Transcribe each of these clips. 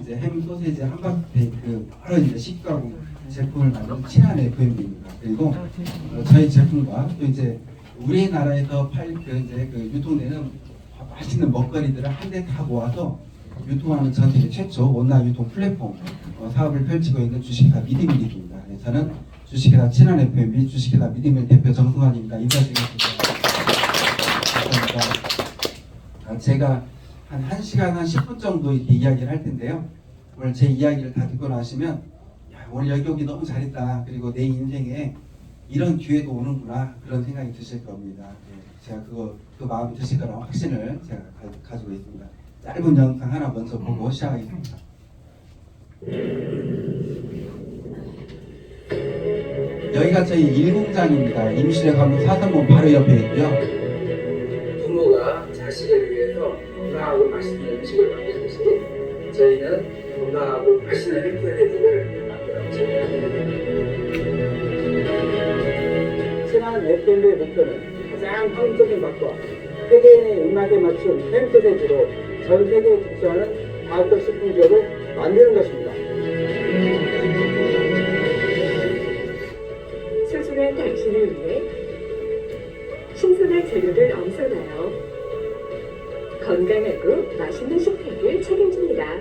이제 햄, 소세지, 함박스테이크 여러 이제 식가공 제품을 만든 친한 FM입니다. 그리고 저희 제품과 또 이제 우리나라에서 유통되는 맛있는 먹거리들을 한데 다 모아서 유통하는 전 세계 최초 온라인 유통 플랫폼 사업을 펼치고 있는 주식회사 미디밀입니다. 저는 주식회사 친한 FMB 주식회사 미디밀 대표 정승환입니다. 인사드리겠습니다. 감사합니다. 제가 한 1시간 한 10분 정도 이렇게 이야기를 할 텐데요. 오늘 제 이야기를 다 듣고 나시면 야, 오늘 여기 오기 너무 잘했다. 그리고 내 인생에 이런 기회도 오는구나 그런 생각이 드실 겁니다. 제가 그 마음이 드실 거라는 확신을 제가 가지고 있습니다. 짧은 영상 하나 먼저 보고 시작하겠습니다. 여기가 저희 일공장입니다. 임실에 가면 사선문 바로 옆에 있고요. 부모가 자식을 위해서 건강하고 맛있는 음식을 만들듯이 저희는 건강하고 맛있는 헬스레드를 만들었습니다. 친한 FMB의 목표는 가장 한국적인 맛과 세계인의 입맛에 맞춘 햄소세지로 전 세계에 진출하는 과학적 식품 기업을 만드는 것입니다. 소중한 당신을 위해 신선한 재료를 엄선하여 건강하고 맛있는 식탁을 책임집니다.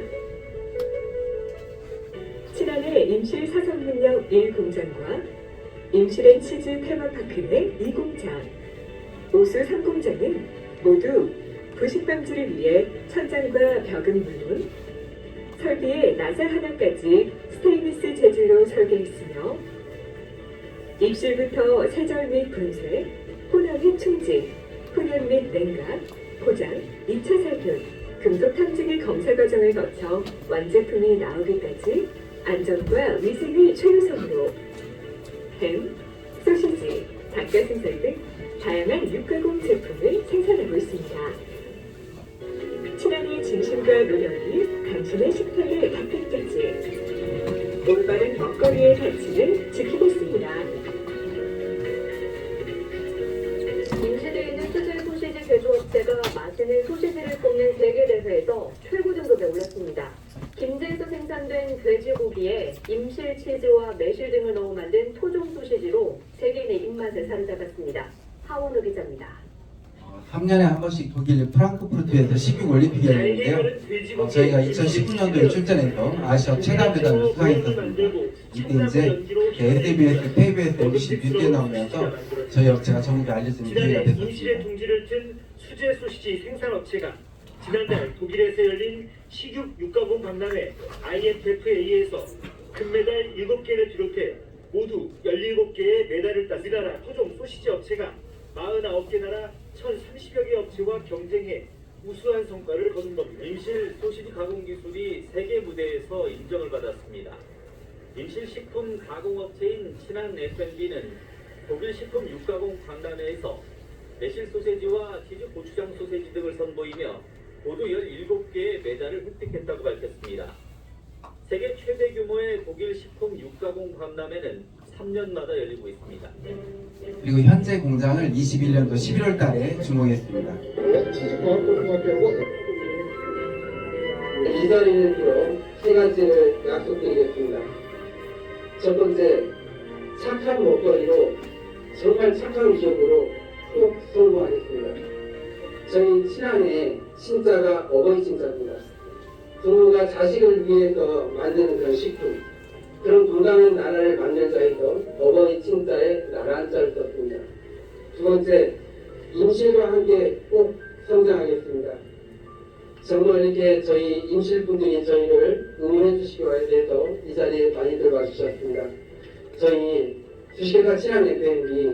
친환의 임실 사선문역 1공장과 임실앤 치즈 테마파크 내 2공장, 오수 3공장은 모두 부식 방지를 위해 천장과 벽은 물론 설비의 나사 하나까지 스테인리스 재질로 설계했으며 입실부터 세절 및 분쇄, 혼합 및 충진, 훈연 및 냉각, 포장, 2차 살균, 금속 탐지기 검사 과정을 거쳐 완제품이 나오기까지 안전과 위생을 최우선으로 햄, 소시지, 닭가슴살 등 다양한 육가공 제품을 생산하고 있습니다. 친환의 진심과 노력이 당신의 식탁에 닿기까지 올바른 먹거리의 가치를 지키겠습니다. 임실에 있는 수제 소시지 제조업체가 맛있는 소시지를 뽑는 세계대회에서 최고 등급에 올랐습니다. 김제에서 생산된 돼지고기에 임실 치즈와 매실 등을 넣어 만든 토종 소시지로 세계인의 입맛을 사로잡았습니다. 하원우 기자입니다. 3년에 한 번씩 독일 프랑크푸르트에서 식육 올림픽이 열리는데요. 저희가 2019년도에 출전해서 아시아 최다 메달을 수상했었습니다. 이때 이제 SBS, KBS, MBC 뉴스에 나오면서 저희 업체가 전국에 알려지는 기회가 됐었습니다. 임실의 둥지를 튼 수제 소시지 생산업체가 지난달 독일에서 열린 식육 육가공 박람회 IFFA에서 금메달 7개를 비롯해 모두 17개의 메달을 딴 우리나라 토종 소시지 업체가 49개 나라 1,030여 개 업체와 경쟁해 우수한 성과를 거둔 겁니다. 임실 소시지 가공 기술이 세계 무대에서 인정을 받았습니다. 임실 식품 가공업체인 친한 F&B는 독일 식품 육가공 박람회에서 매실 소세지와 치즈 고추장 소세지 등을 선보이며 모두 17개의 메달을 획득했다고 밝혔습니다. 세계 최대 규모의 독일 식품 육가공 박람회는 3년마다 열리고 있습니다. 그리고 현재 공장을 21년도 11월 달에 준공했습니다. 기다리는 길로 세 가지를 약속드리겠습니다. 첫 번째, 착한 먹거리로 정말 착한 기업으로 꼭 성공하겠습니다. 저희 친한의 친자가 어버이 친자입니다. 부모가 자식을 위해서 만드는 그런 식품, 그런 건강한 나라를 만들자 해서 어버이 친자에 나라 한자를 썼습니다. 두 번째, 임실과 함께 꼭 성장하겠습니다. 정말 이렇게 저희 임실분들이 저희를 응원해 주시기 위해서 이 자리에 많이들 와주셨습니다. 저희 주식회사 친한 FM이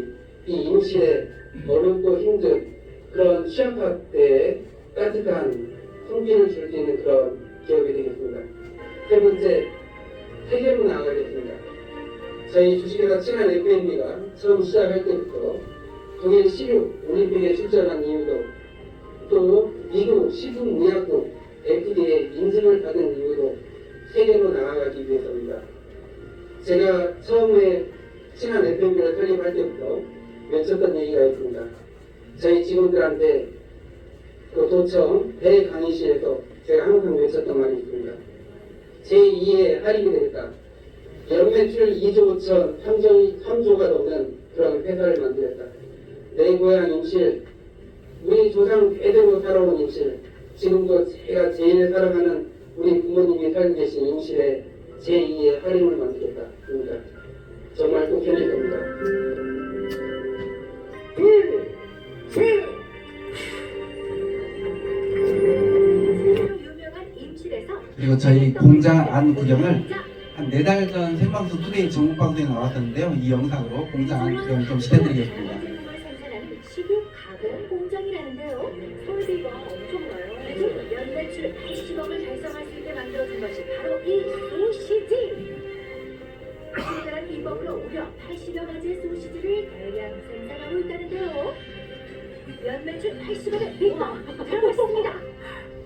이 임실에 어렵고 힘든 그런 취업학 때에 따뜻한 손길을 줄 수 있는 그런 기업이 되겠습니다. 세 번째, 세계로 나아가겠습니다. 저희 주식회사 친한 FMB가 처음 시작할 때부터 독일 식육 올림픽에 출전한 이유도 또 미국 식품의약국 FDA 인증을 받은 이유도 세계로 나아가기 위해서입니다. 제가 처음에 친한 FMB를 설립할 때부터 외쳤던 얘기가 있습니다. 저희 직원들한테 그 도청 배 강의실에서 제가 항상 외쳤던 말이 있습니다. 제2의 할인이 되겠다. 연매출 2조 5천, 3조가 넘는 그런 회사를 만들겠다. 내 고향 임실, 우리 조상 대대로 살아온 임실, 지금도 제가 제일 사랑하는 우리 부모님이 살고 계신 임실에 제2의 할인을 만들겠다. 그러니까 정말 꼭 해낼 겁니다. 유명한 임실에서 그리고 저희 공장 안 구경을 한 4달 전 생방송 투데이 전국방송에 나왔었는데요. 이 영상으로 공장 안 구경 좀 시켜드리겠습니다. 제품을 생산하는 식육 가공 공장이라는데요. 설비가 엄청나요. 그래서 연매출 80억을 달성할 수 있게 만들어준 것이 바로 이 소시지. 특별한 비법으로 무려 80여 가지의 소시지를 대량 생산하고 있다는데요. 연매출 80억의 비법 들어보겠습니다.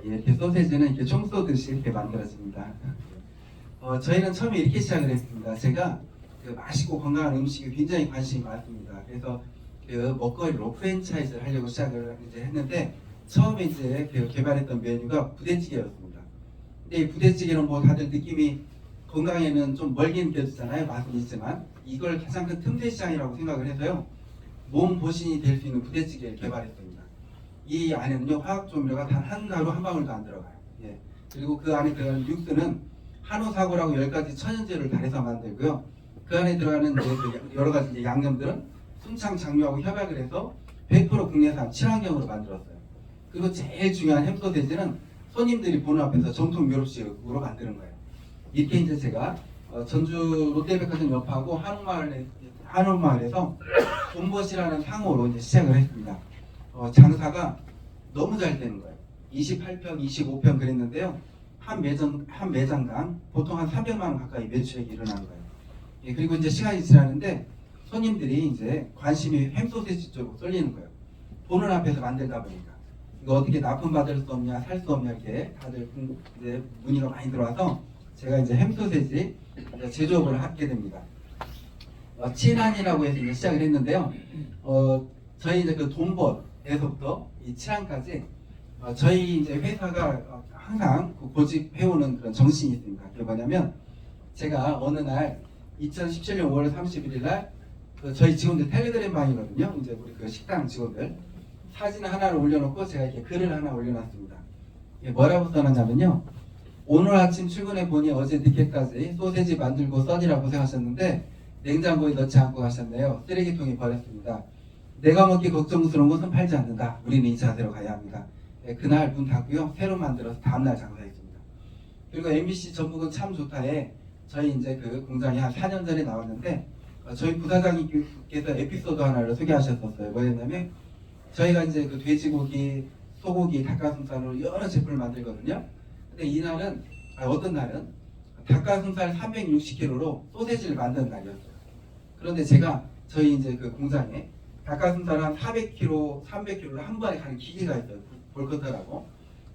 이렇게 소세지는 이렇게 총 쏘듯이 이렇게 만들어집니다. 저희는 처음에 이렇게 시작을 했습니다. 제가 그 맛있고 건강한 음식에 굉장히 관심이 많습니다. 그래서 그 먹거리로 프랜차이즈를 하려고 시작을 이제 했는데 처음에 이제 그 개발했던 메뉴가 부대찌개였습니다. 근데 이 부대찌개는 뭐 다들 느낌이 건강에는 좀 멀게 느껴지잖아요. 맛은 있지만 이걸 가장 큰 틈새 시장이라고 생각을 해서요. 몸 보신이 될 수 있는 부대찌개를 개발했습니다. 이 안에는요 화학 조미료가 단 한 가루 한 방울도 안 들어가요. 예. 그리고 그 안에 들어가는 육수는 한우사고라고 10가지 천연재료를 달해서 만들고요. 그 안에 들어가는 이제 그 여러 가지 이제 양념들은 순창 장류하고 협약을 해서 100% 국내산 친환경으로 만들었어요. 그리고 제일 중요한 햄소세지는 손님들이 보는 앞에서 정통 유럽식으로 만드는 거예요. 이렇게 이제 제가 전주 롯데백화점 옆하고 한옥마을에서 돈벗이라는 상호로 이제 시작을 했습니다. 장사가 너무 잘 되는 거예요. 28평, 25평 그랬는데요. 한 매장당 보통 한 300만 원 가까이 매출액이 일어나는 거예요. 예, 그리고 이제 시간이 지나는데 손님들이 이제 관심이 햄소세지 쪽으로 쏠리는 거예요. 보는 앞에서 만들다 보니까 이거 어떻게 납품받을 수 없냐, 살 수 없냐 이렇게 다들 이제 문의가 많이 들어와서 제가 이제 햄소세지 제조업을 하게 됩니다. 친한이라고 해서 이제 시작을 했는데요. 저희 이제 그 돈벗에서부터 이 친한까지 저희 이제 회사가 항상 고집해오는 그런 정신이 있습니다. 그게 뭐냐면 제가 어느 날 2017년 5월 31일 날 저희 직원들 텔레그램방이거든요. 이제 우리 그 식당 직원들 사진 하나를 올려놓고 제가 이렇게 글을 하나 올려놨습니다. 이게 뭐라고 써놨냐면요. 오늘 아침 출근해 보니 어제 늦게까지 소세지 만들고 써니라 고생하셨는데 냉장고에 넣지 않고 가셨네요. 쓰레기통에 버렸습니다. 내가 먹기 걱정스러운 것은 팔지 않는다. 우리는 이 자세로 가야 합니다. 네, 그날 문 닫고요. 새로 만들어서 다음날 장사했습니다. 그리고 MBC 전북은 참 좋다에 저희 이제 그 공장이 한 4년 전에 나왔는데 저희 부사장님께서 에피소드 하나를 소개하셨었어요. 뭐였냐면 저희가 이제 그 돼지고기, 소고기, 닭가슴살로 여러 제품을 만들거든요. 근데 이날은 어떤 날은 닭가슴살 360kg로 소세지를 만드는 날이었어요. 그런데 제가 저희 이제 그 공장에 닭가슴살 한 400kg, 300kg를 한 번에 가는 기계가 있어요. 볼커터라고.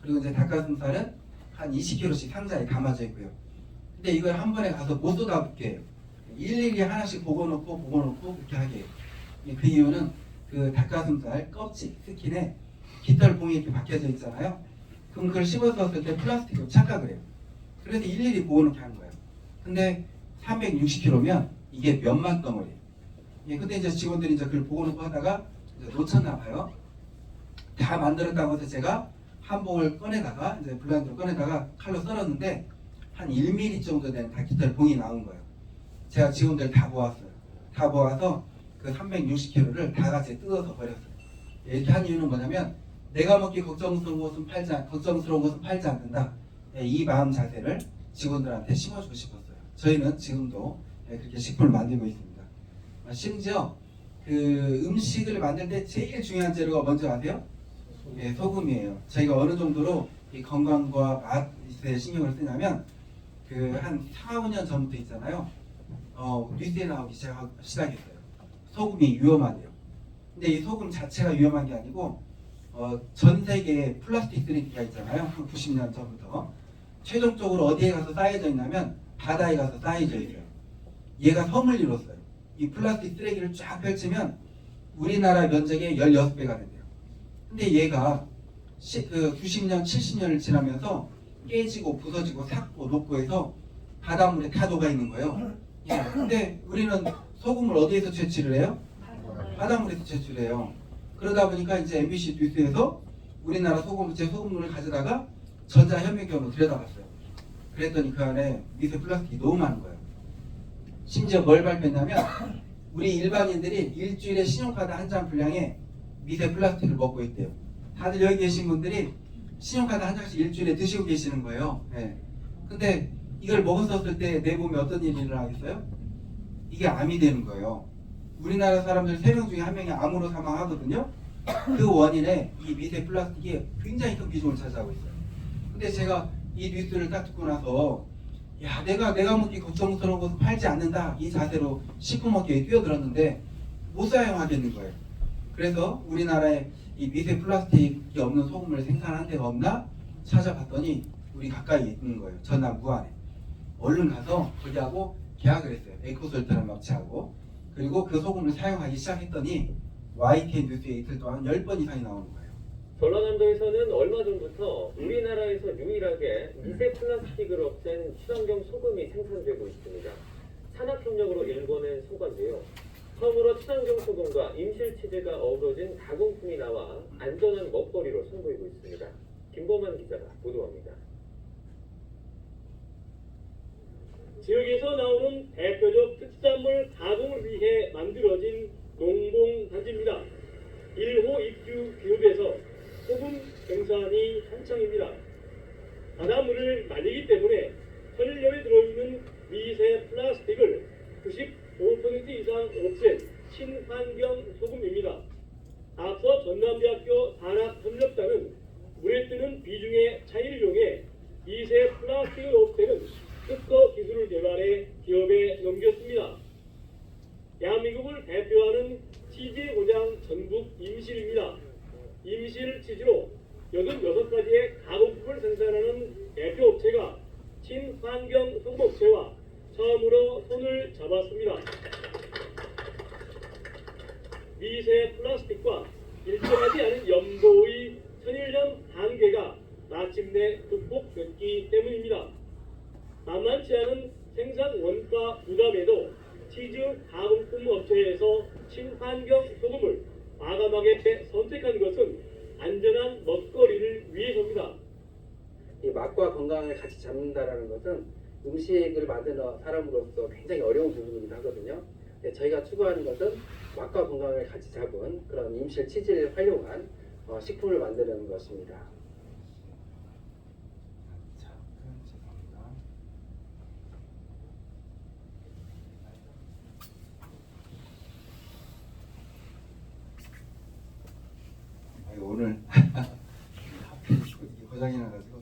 그리고 이제 닭가슴살은 한 20kg씩 상자에 담아져 있고요. 근데 이걸 한 번에 가서 못 쏟아붓게 해요. 일일이 하나씩 보고놓고 그렇게 하게 해요. 그 이유는 그 닭가슴살 껍질, 스킨에 깃털 봉이 이렇게 박혀져 있잖아요. 그럼 그걸 씹어서었을 때 플라스틱으로 착각을 해요. 그래서 일일이 보고놓게 하는 거예요. 근데 360kg면 이게 몇만 덩어리예요. 예, 근데 이제 직원들이 이제 그걸 보고놓고 하다가 이제 놓쳤나 봐요. 다 만들었다고 해서 제가 한 봉을 꺼내다가 이제 블라인드로 꺼내다가 칼로 썰었는데 한 1mm 정도 되는 닭깃털 봉이 나온 거예요. 제가 직원들 다 모았어요. 다 모아서 그 360kg를 다 같이 뜯어서 버렸어요. 이렇게 한 이유는 뭐냐면 내가 먹기 걱정스러운 것은 팔지 않는다. 이 마음 자세를 직원들한테 심어주고 싶었어요. 저희는 지금도 그렇게 식품을 만들고 있습니다. 심지어 그 음식을 만들 때 제일 중요한 재료가 뭔지 아세요? 소금이에요. 저희가 어느 정도로 이 건강과 맛에 신경을 쓰냐면 그 한 4, 5년 전부터 있잖아요. 뉴스에 나오기 시작했어요. 소금이 위험하대요. 근데 이 소금 자체가 위험한 게 아니고 전 세계에 플라스틱 쓰레기가 있잖아요. 한 90년 전부터 최종적으로 어디에 가서 쌓여져 있냐면 바다에 가서 쌓여져 있어요. 얘가 섬을 이뤘어요. 이 플라스틱 쓰레기를 쫙 펼치면 우리나라 면적의 16배가 된대요. 근데 얘가 90년, 70년을 지나면서 깨지고 부서지고 삭고 녹고 해서 바닷물에 다 녹아 있는 거예요. 예. 근데 우리는 소금을 어디에서 채취를 해요? 바닷물에서 채취를 해요. 그러다 보니까 이제 MBC 뉴스에서 우리나라 소금체 소금물을 가져다가 전자현미경으로 들여다봤어요. 그랬더니 그 안에 미세 플라스틱이 너무 많은 거예요. 심지어 뭘 발표했냐면 우리 일반인들이 일주일에 신용카드 한 장 분량의 미세 플라스틱을 먹고 있대요. 다들 여기 계신 분들이 신용카드 한 장씩 일주일에 드시고 계시는 거예요. 네. 근데 이걸 먹었었을 때 내 몸에 어떤 일이 일어나겠어요? 이게 암이 되는 거예요. 우리나라 사람들 3명 중에 1명이 암으로 사망하거든요. 그 원인에 이 미세 플라스틱이 굉장히 큰 비중을 차지하고 있어요. 근데 제가 이 뉴스를 딱 듣고 나서 야 내가 먹기 걱정스러운 것은 팔지 않는다 이 자세로 식품업계에 뛰어들었는데 못 사용하겠는 거예요. 그래서 우리나라에 이 미세 플라스틱이 없는 소금을 생산하는 데가 없나 찾아봤더니 우리 가까이 있는 거예요. 전남 무안에. 얼른 가서 거기하고 계약을 했어요. 에코솔트라는 업체하고. 그리고 그 소금을 사용하기 시작했더니 YTN 뉴스에 이틀 동안 10번 이상이 나오는 거예요. 전라남도에서는 얼마 전부터 우리나라에서 유일하게 미세 플라스틱을 없앤 친환경 소금이 생산되고 있습니다. 산학협력으로 일궈낸 소가인데요. 처음으로 친환경 소금과 임실치즈가 어우러진 가공품이 나와 안전한 먹거리로 선보이고 있습니다. 김범한 기자가 보도합니다. 지역에서 나오는 대표적 특산물 가공을 위해 만들어진 농봉단지입니다. 1호 입주 기업에서 소금 생산이 한창입니다. 바닷물을 말리기 때문에 천일염에 들어있는 미세 플라스틱을 95% 이상 없앤 친환경 소금입니다. 앞서 전남대학교 산학협력단은 물에 뜨는 비중의 차이를 이용해 미세 플라스틱을 없애는 특허 기술을 개발해 기업에 넘겼습니다. 대한민국을 대표하는 치즈의 고장 전북 임실입니다. 임실 치즈로 86가지의 가공품을 생산하는 대표 업체가 친환경 소금업체와 처음으로 손을 잡았습니다. 미세 플라스틱과 일정하지 않은 염도의 천일염 한계가 마침내 극복됐기 때문입니다. 만만치 않은 생산 원가 부담에도 치즈 가공품 업체에서 친환경 소금을 과감하게 선택한 것은 안전한 먹거리를 위해서입니다. 이 맛과 건강을 같이 잡는다라는 것은 음식을 만드는 사람으로서 굉장히 어려운 부분이긴 하거든요. 저희가 추구하는 것은 맛과 건강을 같이 잡은 그런 임실 치즈를 활용한 식품을 만드는 것입니다. 자, 죄송합니다. 오늘 하필 고장이 나가지고